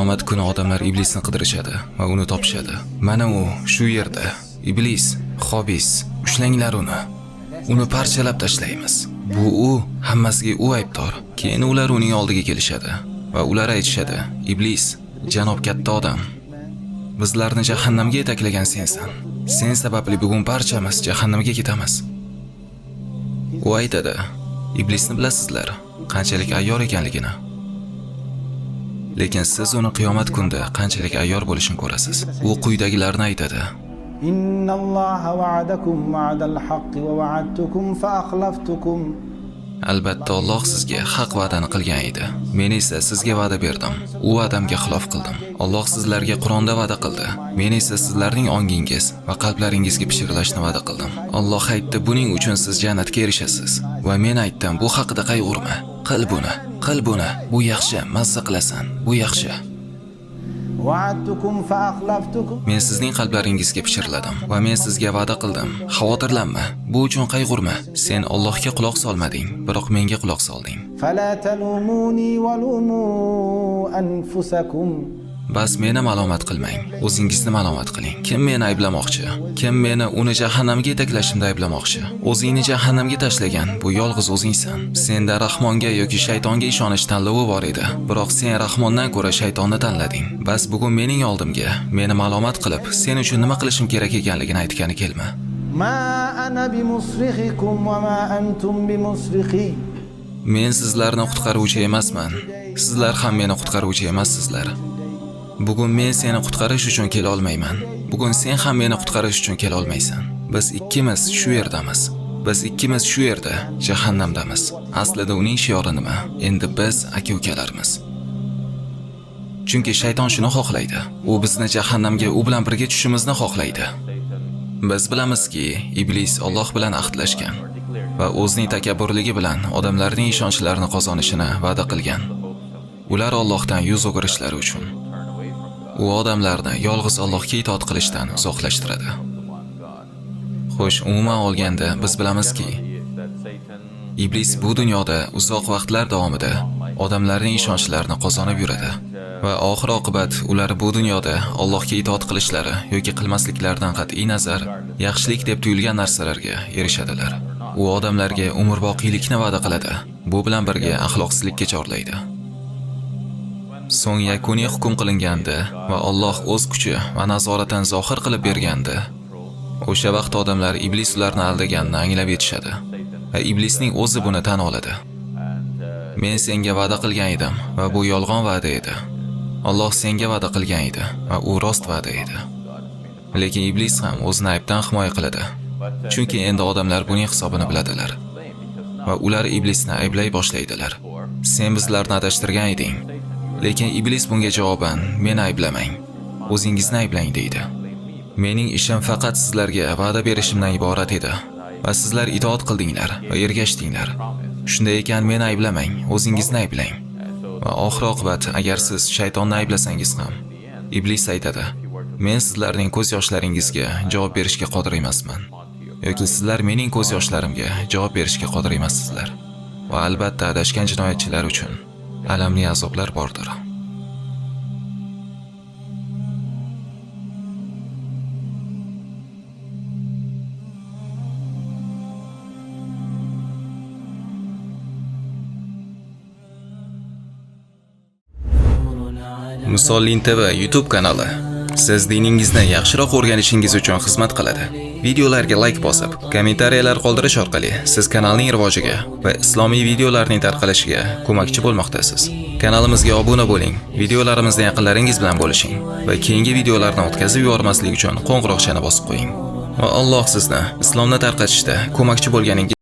qiyomat kuni odamlar iblisni qidirishadi va uni topishadi. Mana u shu yerda. Iblis, xobis, ushlanglar uni. Uni parchalab tashlaymiz. Bu u, hammasiga u aybdor. Keyin ular uning oldiga kelishadi va ular aytishadi: "Iblis, janob katta odam, bizlarni jahannamga yetaklagan sensan. Sen sababli bugun barchamiz jahannamga ketamiz." U aytadi: "Iblisni bilasizlar, qanchalik ayyor ekanligini. Lekin siz uni qiyomat kunida qanchalik ayyor bo'lishini ko'rasiz." U quyidagilarni aytadi: Innalloha va'adakum va'dal haqqi va va'adtukum fa akhlaftukum. Albatta Alloh sizga haq va'dani qilgan edi. Men esa sizga va'da berdim. U va'damga xilof qildim. Alloh sizlarga Qur'onda va'da qildi. Men esa sizlarning ongingiz va qalblaringizga pishirilishni va'da qildim. Alloh aytdi, buning uchun siz jannatga erishasiz. Va men aytdim, bu haqida qayg'urma. Qil buni, qil buni. Bu yaxshi, mazza qilasan. Bu yaxshi. Va'adtukum fa akhlaftukum. Men sizning qalblaringizga pishirladim va men sizga va'da qildim. Xavotirlanma, bu uchun qayg'urma. Sen Allohga quloq solmading, biroq menga quloq solding. Fala talumuni wa lumu anfusakum. Bas meni malomat qilmang, o'zingizni malomat qiling. Kim meni ayblamoqchi? Kim meni uni jahannamga yetaklashimda ayblamoqchi? O'zingni jahannamga tashlagan bu yolg'iz o'zingsan. Senda Rahmonga yoki shaytonga ishonish tanlovi bor edi, biroq sen Rahmondan ko'ra shaytonni tanlading. Bas bugun mening oldimga meni malomat qilib, sen uchun nima qilishim kerak ekanligini aytgani kelma. Ma ana bimusrikhikum va ma antum bimusrikhi. Men sizlarni qutqaruvchi emasman. Sizlar ham meni qutqaruvchi emassizlar. Bugun men seni qutqarish uchun kela olmayman. Bugun sen ham meni qutqarish uchun kela olmaysan. Biz ikkimiz shu yerdamiz. Biz ikkimiz shu yerda, jahannamdamiz. Aslida uning shiori nima? Endi biz aka-ukalarmiz. Chunki shayton shuni xohlaydi. U bizni jahannamga u bilan birga tushishimizni xohlaydi. Biz bilamizki, iblis Alloh bilan ahdlashgan va o'zining takabburligi bilan odamlarning ishonchlarini qozonishini va'da qilgan. Ular Allohdan yuz o'girishlari uchun u odamlarni yolg'iz Allohga itoat qilishdan uzoqlashtiradi. Xo'sh, umuman olganda biz bilamizki, iblis bu dunyoda uzoq vaqtlar davomida odamlarning ishonchlarini qozonib yuradi va oxir oqibat ular bu dunyoda Allohga itoat qilishlari yoki qilmasliklaridan qat'iy nazar yaxshilik deb tuyulgan narsalarga erishadilar. U odamlarga umrboqiylikni va'da qiladi. Bu bilan birga axloqsizlikka chorlaydi. So'ng yakuniy hukm qilinganda va Alloh o'z kuchi va nazoratini zohir qilib berganda, o'sha vaqt odamlar iblis ularni aldaganini anglab yetishadi va iblisning o'zi buni tan oladi. Men senga va'da qilgan edim va bu yolg'on va'da edi. Alloh senga va'da qilgan edi va u rost va'da edi. Lekin iblis ham o'zini aybdan himoya qiladi. Chunki endi odamlar buning hisobini biladilar va ular iblisni ayblay boshlaydilar. Sen bizlarni adashtirgan eding. Lekin iblis bunga javoban, meni ayblamang, o'zingizni ayblang deydi. Mening ishim faqat sizlarga va'da berishimdan iborat edi va sizlar itoat qildinglar va ergashdinglar. Shunday ekan meni ayblamang, o'zingizni ayblang. Va oxir oqibat agar siz shaytonni ayblasangiz ham, iblis aytadi: "Men sizlarning ko'z yoshlaringizga javob berishga qodir emasman." Yoki sizlar mening ko'z yoshlarimga javob berishga qodir emassizlar. Va albatta adashgan jinoyatchilar uchun alamli azoblar bordir. Musollin TV YouTube kanali siz diningizni yaxshiroq o'rganishingiz uchun xizmat qiladi. Videolarga like bosib, kommentariyalar qoldirish orqali siz kanalning rivojiga va islomiy videolarning tarqalishiga ko'makchi bo'lmoqdasiz. Kanalimizga obuna bo'ling, videolarimizni yaqinlaringiz bilan bo'lishing va keyingi videolarni o'tkazib yubormaslik uchun qo'ng'iroqchani bosib qo'ying. Va Alloh sizni islomni tarqatishda ko'makchi bo'lganingiz